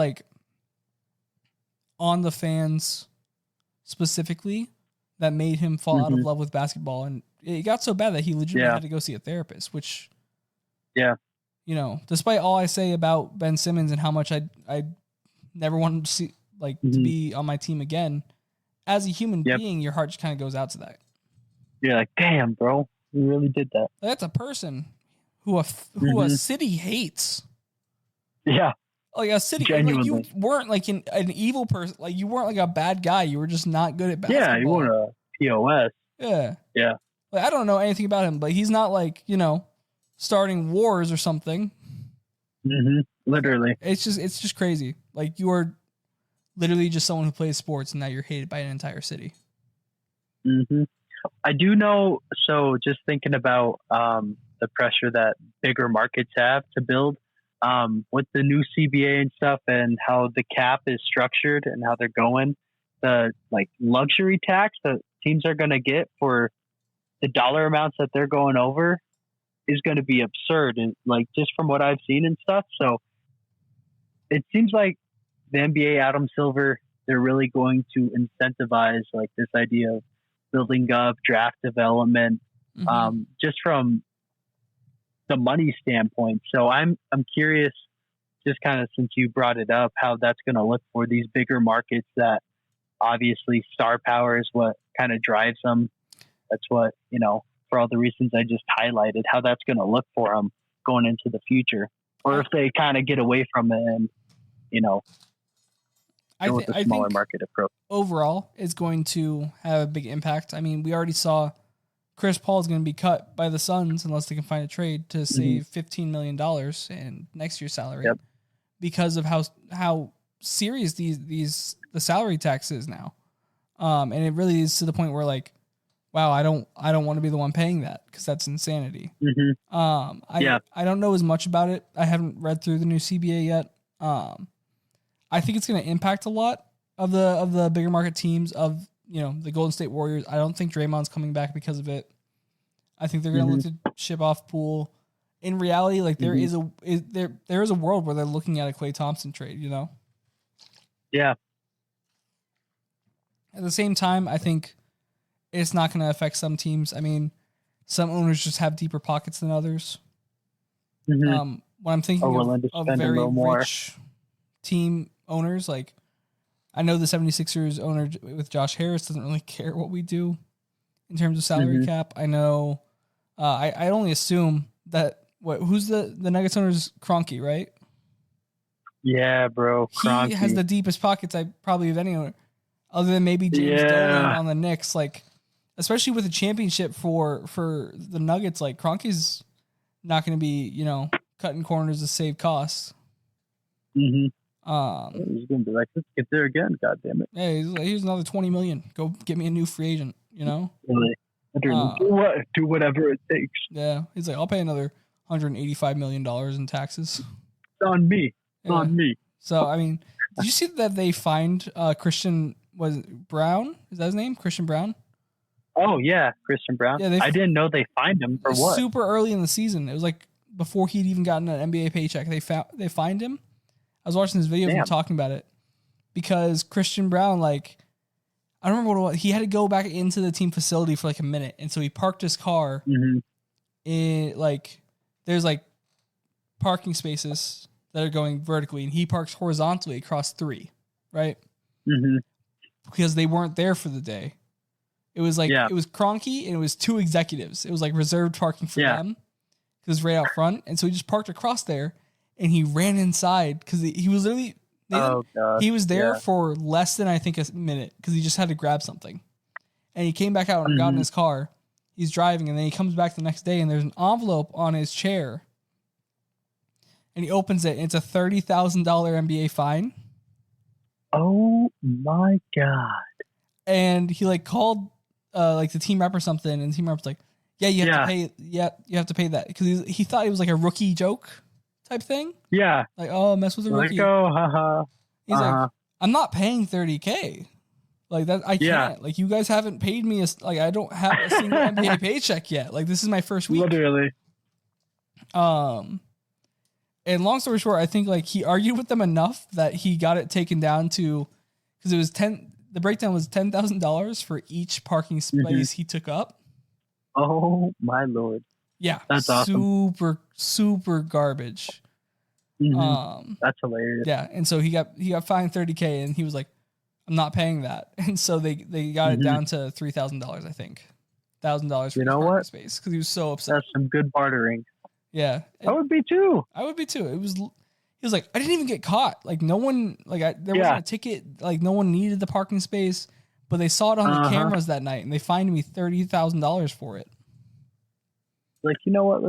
Speaker 1: on the fans specifically that made him fall out of love with basketball, and it got so bad that he legitimately had to go see a therapist. Which, despite all I say about Ben Simmons and how much I never want him to see to be on my team again, as a human being, your heart just kind of goes out to that.
Speaker 2: You're like, damn, bro, you really did that.
Speaker 1: That's a person who a city hates.
Speaker 2: Yeah.
Speaker 1: A city, you weren't an evil person. You weren't a bad guy. You were just not good at basketball.
Speaker 2: Yeah, you weren't a POS.
Speaker 1: Yeah.
Speaker 2: Yeah.
Speaker 1: I don't know anything about him, but he's not starting wars or something.
Speaker 2: Literally.
Speaker 1: It's just crazy. You are literally just someone who plays sports, and now you're hated by an entire city.
Speaker 2: I do know. So just thinking about the pressure that bigger markets have to build. With the new CBA and stuff, and how the cap is structured and how they're going, the luxury tax that teams are going to get for the dollar amounts that they're going over is going to be absurd. And just from what I've seen and stuff. So it seems like the NBA, Adam Silver, they're really going to incentivize this idea of building up draft development, just from the money standpoint. So I'm curious, just kind of since you brought it up, how that's going to look for these bigger markets that obviously star power is what kind of drives them. That's what, for all the reasons I just highlighted, how that's going to look for them going into the future, or if they kind of get away from it and, with the smaller market approach.
Speaker 1: Overall, it's going to have a big impact. I mean, we already saw Chris Paul is going to be cut by the Suns unless they can find a trade to save $15 million in next year's salary because of how serious the salary tax is now. And it really is to the point where like, wow, I don't want to be the one paying that because that's insanity. I don't know as much about it. I haven't read through the new CBA yet. I think it's going to impact a lot of the bigger market teams of, the Golden State Warriors. I don't think Draymond's coming back because of it. I think they're going to look to ship off Poole. In reality, like there is a world where they're looking at a Klay Thompson trade,
Speaker 2: Yeah.
Speaker 1: At the same time, I think it's not going to affect some teams. I mean, some owners just have deeper pockets than others. When I'm thinking of very rich team owners, like I know the 76ers owner with Josh Harris doesn't really care what we do in terms of salary cap. I know I only assume that who's the Nuggets owner's Kroenke, right?
Speaker 2: Yeah, bro. Kroenke.
Speaker 1: He has the deepest pockets probably of any owner, other than maybe James Dolan on the Knicks. Like, especially with a championship for the Nuggets, like Kroenke's not going to be, cutting corners to save costs.
Speaker 2: He's gonna be like, let's get there again. God damn it!
Speaker 1: Hey, here's another $20 million. Go get me a new free agent.
Speaker 2: Really? Do whatever it takes.
Speaker 1: Yeah, he's like, I'll pay another $185 million in taxes.
Speaker 2: It's on me. It's on me.
Speaker 1: So I mean, did you see that they fined Christian Brown? Is that his name? Christian Brown?
Speaker 2: Oh yeah, Christian Brown. Yeah, I didn't know they fined him for what.
Speaker 1: Super early in the season. It was like before he'd even gotten an NBA paycheck. They fined him. I was watching this video of him talking about it because Christian Brown, like, I don't remember what it was. He had to go back into the team facility for like a minute. And so he parked his car in there's like parking spaces that are going vertically and he parks horizontally across 3, right? Because they weren't there for the day. It was like, it was Kroenke and it was 2 executives. It was like reserved parking for them because it's right out front. And so he just parked across there. And he ran inside because he was literally he was there for less than I think a minute because he just had to grab something. And he came back out and got in his car. He's driving and then he comes back the next day and there's an envelope on his chair. And he opens it and it's a $30,000 NBA fine.
Speaker 2: Oh my God.
Speaker 1: And he called the team rep or something and the team rep's like, yeah, you have to pay. Yeah, you have to pay that because he thought it was like a rookie joke type thing.
Speaker 2: Yeah.
Speaker 1: Like, oh, mess with a rookie. He's like, I'm not paying $30K. Like that, I can't. Like, you guys haven't paid me. I don't have a single NBA paycheck yet. Like, this is my first week.
Speaker 2: Literally.
Speaker 1: And long story short, I think he argued with them enough that he got it taken down to, because it was the breakdown was $10,000 for each parking space he took up.
Speaker 2: Oh my Lord.
Speaker 1: Yeah,
Speaker 2: that's awesome.
Speaker 1: Super garbage.
Speaker 2: That's hilarious.
Speaker 1: Yeah, and so he got fined $30K, and he was like, "I'm not paying that," and so they got it down to $3,000, I think, $1,000 for parking space because he was so upset.
Speaker 2: That's some good bartering.
Speaker 1: Yeah,
Speaker 2: I would be too.
Speaker 1: He was like, I didn't even get caught. Like no one, there wasn't a ticket. Like no one needed the parking space, but they saw it on the cameras that night, and they fined me $30,000 for it.
Speaker 2: Like, you know what?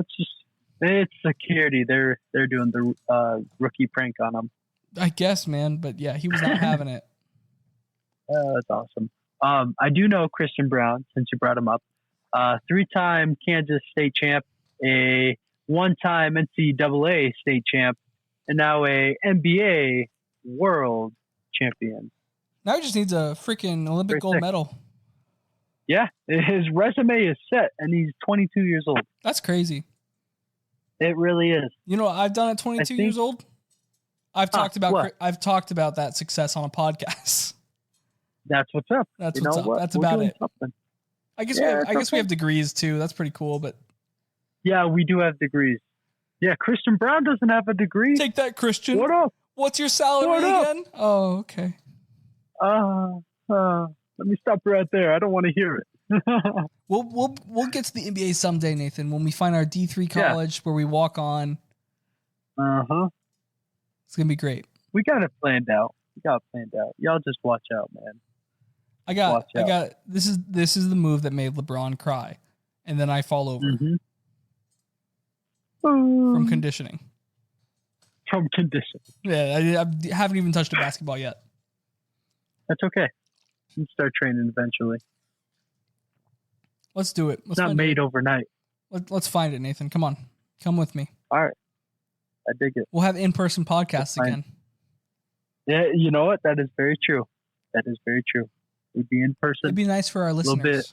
Speaker 2: It's security. They're doing the rookie prank on him.
Speaker 1: I guess, man. But yeah, he was not having it.
Speaker 2: That's awesome. I do know Christian Brown, since you brought him up. 3-time Kansas State champ, a 1-time NCAA state champ, and now a NBA world champion.
Speaker 1: Now he just needs a freaking Olympic gold medal.
Speaker 2: Yeah, his resume is set, and he's 22 years old.
Speaker 1: That's crazy.
Speaker 2: It really is.
Speaker 1: You know what I've done at 22 years old? I've talked about that success on a podcast.
Speaker 2: That's what's up.
Speaker 1: That's what's up. That's about it. Something. I guess we have degrees too. That's pretty cool, but
Speaker 2: yeah, we do have degrees. Yeah, Christian Brown doesn't have a degree.
Speaker 1: Take that, Christian.
Speaker 2: What up?
Speaker 1: What's your salary again? Oh, okay.
Speaker 2: Let me stop right there. I don't want to hear it.
Speaker 1: We'll get to the NBA someday, Nathan, when we find our D3 college where we walk on.
Speaker 2: It's
Speaker 1: gonna be great.
Speaker 2: We got it planned out. You got it planned out. Y'all just watch out, man.
Speaker 1: I got. This is the move that made LeBron cry, and then I fall over from conditioning.
Speaker 2: From conditioning.
Speaker 1: Yeah, I haven't even touched a basketball yet.
Speaker 2: That's okay. You can start training eventually.
Speaker 1: Let's do it.
Speaker 2: It's not made overnight.
Speaker 1: Let's find it, Nathan. Come on. Come with me.
Speaker 2: All right. I dig it.
Speaker 1: We'll have in-person podcasts again.
Speaker 2: Yeah, you know what? That is very true. We'd be in person.
Speaker 1: It'd be nice for our listeners.
Speaker 2: A little bit.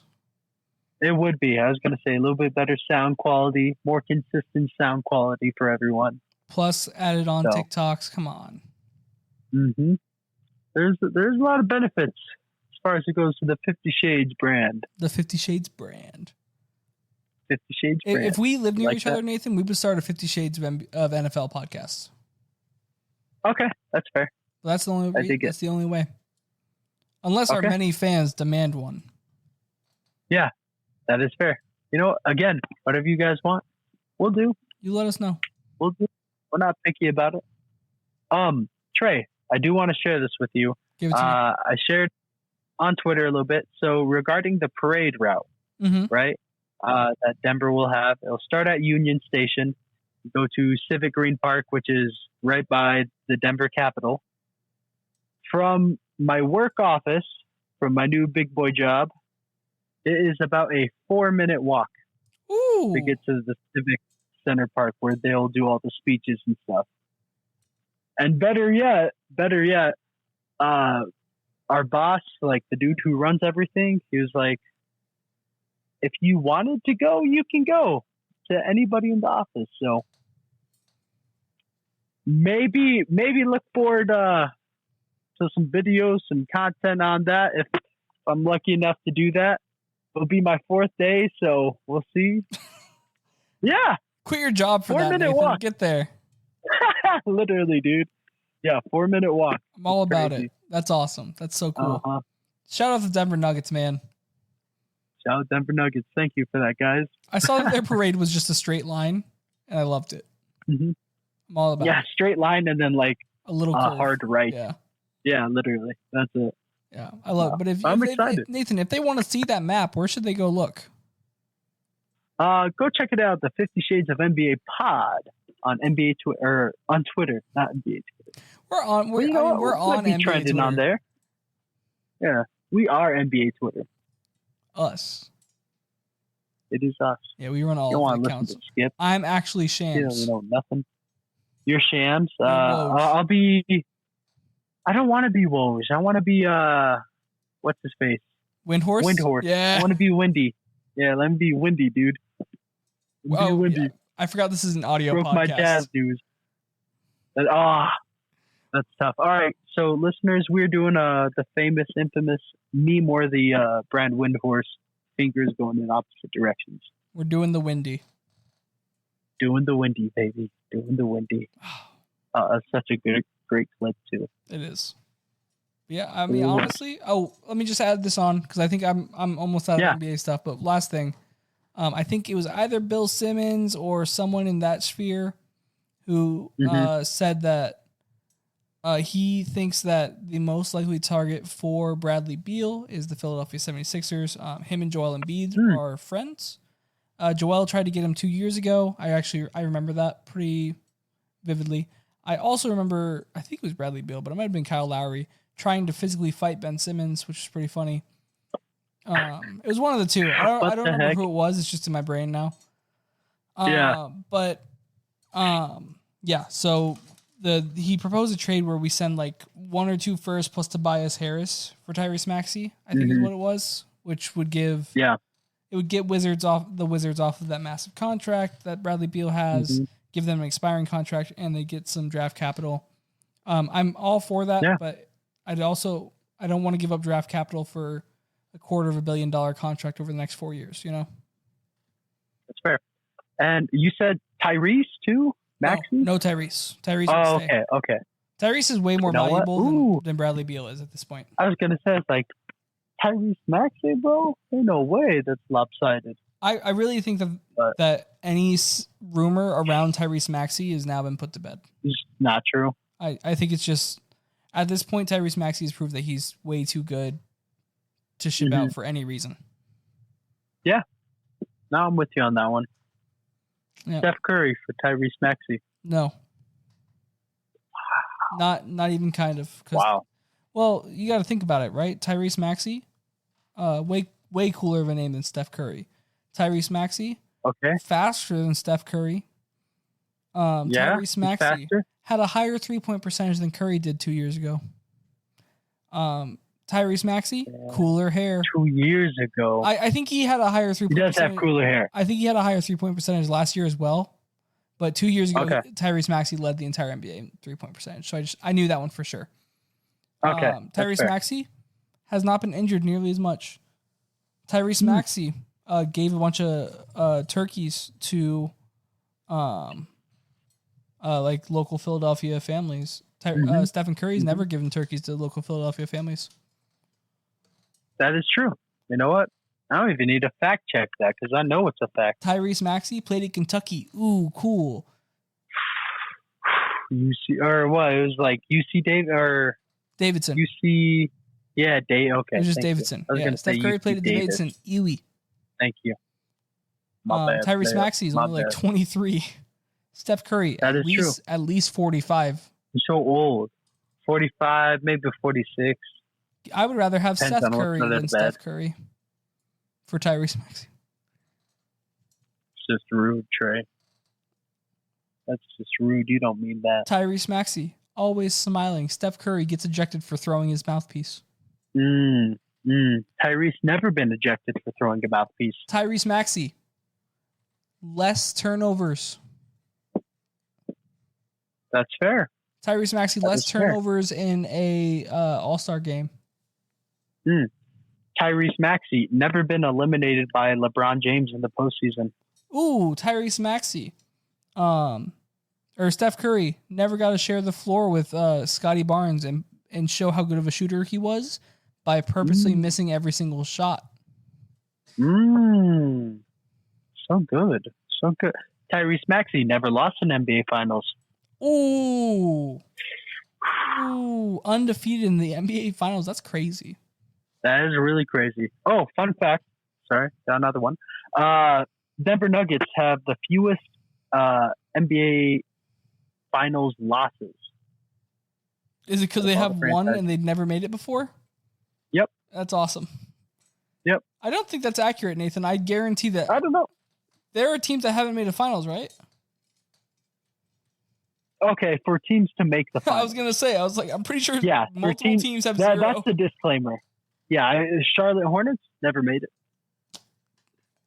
Speaker 2: It would be. I was going to say a little bit better sound quality, more consistent sound quality for everyone.
Speaker 1: Plus, added on TikToks. Come on.
Speaker 2: Mm-hmm. There's a lot of benefits as far as it goes to the 50 Shades brand.
Speaker 1: The 50 Shades brand.
Speaker 2: 50 Shades brand.
Speaker 1: If we lived near each other, Nathan, we would start a 50 Shades of NFL podcast.
Speaker 2: Okay, that's fair.
Speaker 1: That's the only way. Unless our many fans demand one.
Speaker 2: Yeah, that is fair. You know, again, whatever you guys want, we'll do.
Speaker 1: You let us know.
Speaker 2: We'll do. We're not picky about it. Trey, I do want to share this with you.
Speaker 1: Give it to me.
Speaker 2: I shared on Twitter a little bit. So regarding the parade route, right, that Denver will have, it'll start at Union Station, go to Civic Green Park, which is right by the Denver Capitol. From my work office, from my new big boy job, it is about a 4-minute walk to get to the Civic Center Park where they'll do all the speeches and stuff. And better yet, our boss, like the dude who runs everything, he was like, if you wanted to go, you can go to anybody in the office. So maybe look forward to some videos, some content on that. If I'm lucky enough to do that, it'll be my 4th day. So we'll see. Yeah.
Speaker 1: Quit your job for
Speaker 2: 4-minute walk.
Speaker 1: Get there.
Speaker 2: Literally, dude. Yeah, 4-minute walk.
Speaker 1: I'm all about it. That's awesome. That's so cool. Shout out to Denver Nuggets, man.
Speaker 2: Shout out Denver Nuggets. Thank you for that, guys.
Speaker 1: I saw that their parade was just a straight line, and I loved it.
Speaker 2: Mm-hmm.
Speaker 1: I'm all about it.
Speaker 2: Yeah, straight line and then like
Speaker 1: a little
Speaker 2: hard right.
Speaker 1: Yeah,
Speaker 2: literally. That's it.
Speaker 1: Yeah, I love it. But
Speaker 2: I'm excited.
Speaker 1: Nathan, if they want to see that map, where should they go look?
Speaker 2: Go check it out. The 50 Shades of NBA pod on NBA Twitter, or on Twitter, not NBA Twitter.
Speaker 1: We're on NBA
Speaker 2: trending
Speaker 1: Twitter.
Speaker 2: On there. Yeah, we are NBA Twitter.
Speaker 1: Us.
Speaker 2: It is us.
Speaker 1: Yeah, we run all of the accounts.
Speaker 2: Skip.
Speaker 1: I'm actually Shams.
Speaker 2: You know nothing. You're Shams. I'll be. I don't want to be Woj. I want to be what's his face?
Speaker 1: Windhorse.
Speaker 2: Windhorse.
Speaker 1: Yeah.
Speaker 2: I want to be Windy. Yeah, let me be Windy, dude. Windy.
Speaker 1: Yeah. I forgot this is an audio
Speaker 2: Broke
Speaker 1: podcast.
Speaker 2: my jazz news. That's tough. All right, so listeners, we're doing the famous, infamous meme or the brand Windhorse, fingers going in opposite directions.
Speaker 1: We're doing the Windy.
Speaker 2: Doing the Windy, baby. Doing the Windy. Such a great clip too.
Speaker 1: It is. Yeah, I mean, honestly. Oh, let me just add this on because I think I'm almost out of NBA stuff. But last thing, I think it was either Bill Simmons or someone in that sphere who said that he thinks that the most likely target for Bradley Beal is the Philadelphia 76ers. Him and Joel Embiid are friends. Joel tried to get him 2 years ago. I remember that pretty vividly. I also remember, I think it was Bradley Beal, but it might have been Kyle Lowry trying to physically fight Ben Simmons, which is pretty funny. It was one of the two. I don't remember who it was. It's just in my brain now. So he proposed a trade where we send like 1 or 2 firsts plus Tobias Harris for Tyrese Maxey, I think is what it was, which would give it would get the Wizards off of that massive contract that Bradley Beal has, give them an expiring contract, and they get some draft capital. I'm all for that, but I don't want to give up draft capital for a $250 million contract over the next 4 years, you know?
Speaker 2: That's fair. And you said Tyrese too? Maxey?
Speaker 1: No Tyrese. Tyrese.
Speaker 2: Okay.
Speaker 1: Tyrese is way more valuable than Bradley Beal is at this point.
Speaker 2: I was going to say, it's like, Tyrese Maxey, bro? Ain't no way that's lopsided.
Speaker 1: I really think that any rumor around Tyrese Maxey has now been put to bed.
Speaker 2: It's not true.
Speaker 1: I think it's just, At this point, Tyrese Maxey has proved that he's way too good to ship out for any reason.
Speaker 2: Yeah. No, I'm with you on that one.
Speaker 1: Yeah.
Speaker 2: Steph Curry for Tyrese Maxey.
Speaker 1: No. Wow. Not even kind of.
Speaker 2: Wow.
Speaker 1: Well, you got to think about it, right? Tyrese Maxey, way cooler of a name than Steph Curry. Tyrese Maxey, faster than Steph Curry. Tyrese Maxey had a higher 3-point percentage than Curry did 2 years ago. Tyrese Maxey, cooler hair.
Speaker 2: 2 years ago.
Speaker 1: I think he had a higher 3-point percentage.
Speaker 2: He does have cooler hair.
Speaker 1: I think he had a higher 3-point percentage last year as well. But 2 years ago, Tyrese Maxey led the entire NBA in 3-point percentage. So I knew that one for sure. Tyrese Maxey has not been injured nearly as much. Tyrese Maxey gave a bunch of turkeys to like local Philadelphia families. Stephen Curry's never given turkeys to local Philadelphia families.
Speaker 2: That is true. You know what? I don't even need to fact check that because I know it's a fact.
Speaker 1: Tyrese Maxey played at Kentucky. Ooh, cool.
Speaker 2: UC or what? It was like UC
Speaker 1: Davidson.
Speaker 2: UC. Yeah, okay.
Speaker 1: It was just Davidson. Yeah, Steph Curry played at Davidson. Ely.
Speaker 2: Thank you. My bad.
Speaker 1: Tyrese Maxey is only like 23. Steph Curry at least 45.
Speaker 2: He's so old. 45, maybe 46.
Speaker 1: I would rather have Steph Curry than Steph Curry for Tyrese Maxey.
Speaker 2: It's just rude, Trey. That's just rude. You don't mean that.
Speaker 1: Tyrese Maxey, always smiling. Steph Curry gets ejected for throwing his mouthpiece.
Speaker 2: Tyrese never been ejected for throwing a mouthpiece.
Speaker 1: Tyrese Maxey, less turnovers.
Speaker 2: That's fair.
Speaker 1: Tyrese Maxey, less turnovers in a All-Star game.
Speaker 2: Tyrese Maxey, never been eliminated by LeBron James in the postseason.
Speaker 1: Ooh, Tyrese Maxey. Or Steph Curry, never got to share the floor with Scotty Barnes and show how good of a shooter he was by purposely missing every single shot.
Speaker 2: So good. So good. Tyrese Maxey never lost an NBA Finals.
Speaker 1: Ooh, undefeated in the NBA Finals. That's crazy.
Speaker 2: That is really crazy. Oh, fun fact. Sorry, got another one. Denver Nuggets have the fewest NBA Finals losses.
Speaker 1: Is it because they have one and they've never made it before?
Speaker 2: Yep.
Speaker 1: That's awesome.
Speaker 2: Yep.
Speaker 1: I don't think that's accurate, Nathan. I guarantee that.
Speaker 2: I don't know.
Speaker 1: There are teams that haven't made a finals, right?
Speaker 2: Okay, for teams to make the finals.
Speaker 1: I was going to say, I'm pretty sure multiple teams have
Speaker 2: zero.
Speaker 1: That's
Speaker 2: the disclaimer. Yeah, Charlotte Hornets never made it.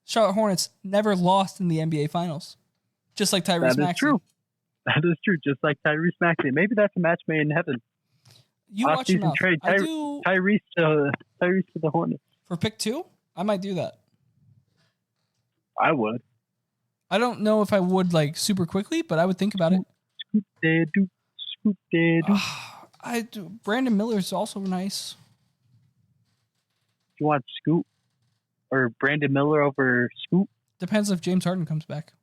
Speaker 1: Charlotte Hornets never lost in the NBA Finals. Just like Tyrese Maxey.
Speaker 2: That is true. That is true, just like Tyrese Maxey. Maybe that's a match made in heaven.
Speaker 1: You watch your mouth.
Speaker 2: Trade. Tyrese to the Hornets.
Speaker 1: For pick 2? I might do that.
Speaker 2: I would.
Speaker 1: I don't know if I would like super quickly, but I would think about it.
Speaker 2: Scoop
Speaker 1: I do. Brandon Miller is also nice.
Speaker 2: You want Scoop or Brandon Miller over Scoop?
Speaker 1: Depends if James Harden comes back.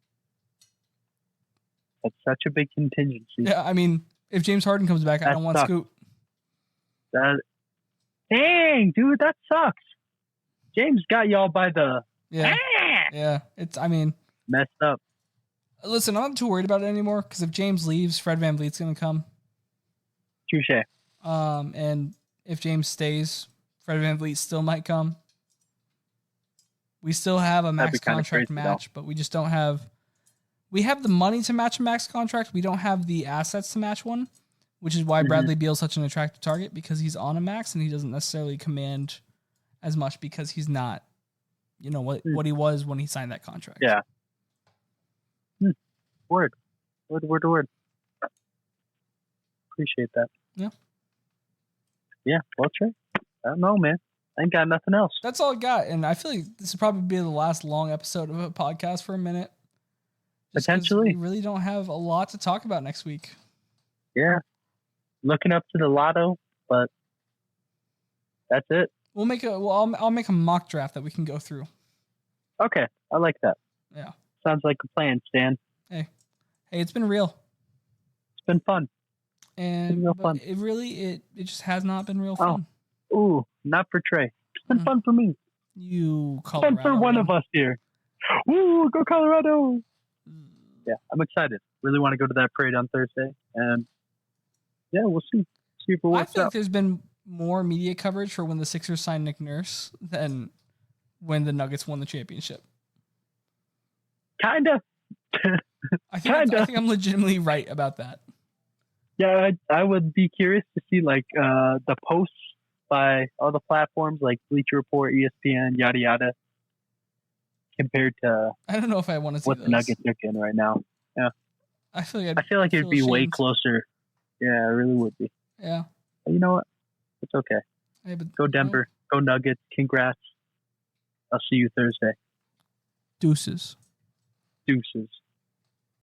Speaker 2: That's such a big contingency.
Speaker 1: Yeah, I mean, if James Harden comes back, I don't want Scoop.
Speaker 2: Dang, dude, that sucks. James got y'all by the...
Speaker 1: Yeah,
Speaker 2: messed up.
Speaker 1: Listen, I'm not too worried about it anymore because if James leaves, Fred VanVleet's going to come.
Speaker 2: Touché.
Speaker 1: And if James stays, Fred VanVleet still might come. We still have a max contract match, but we just don't have... We have the money to match a max contract. We don't have the assets to match one, which is why Bradley Beal's such an attractive target because he's on a max and he doesn't necessarily command as much because he's not, what he was when he signed that contract.
Speaker 2: Yeah. Word. Appreciate that.
Speaker 1: Yeah.
Speaker 2: Yeah. Well, Trey, I don't know, man. I ain't got nothing else.
Speaker 1: That's all I got. And I feel like this will probably be the last long episode of a podcast for a minute.
Speaker 2: Potentially.
Speaker 1: We really don't have a lot to talk about next week.
Speaker 2: Yeah. Looking up to the lotto, but that's it.
Speaker 1: I'll make a mock draft that we can go through.
Speaker 2: Okay. I like that.
Speaker 1: Yeah.
Speaker 2: Sounds like a plan, Stan.
Speaker 1: Hey, it's been real.
Speaker 2: It's been fun.
Speaker 1: And it just has not been real fun.
Speaker 2: Ooh, not for Trey. It's been fun for me.
Speaker 1: You Colorado.
Speaker 2: Fun for one of us here. Woo, go Colorado. Yeah, I'm excited. Really want to go to that parade on Thursday. And yeah, we'll see. See if it works out.
Speaker 1: I think there's been more media coverage for when the Sixers signed Nick Nurse than when the Nuggets won the championship.
Speaker 2: Kinda.
Speaker 1: I think I'm legitimately right about that.
Speaker 2: Yeah, I would be curious to see the posts by all the platforms like Bleacher Report, ESPN, yada yada, compared to
Speaker 1: I don't know if I want to see
Speaker 2: what the Nuggets are in right now. Yeah,
Speaker 1: I feel like
Speaker 2: it'd be way closer. Yeah, it really would be.
Speaker 1: Yeah,
Speaker 2: but you know what? It's okay.
Speaker 1: Hey, but,
Speaker 2: go Denver, go Nuggets. Congrats. I'll see you Thursday.
Speaker 1: Deuces.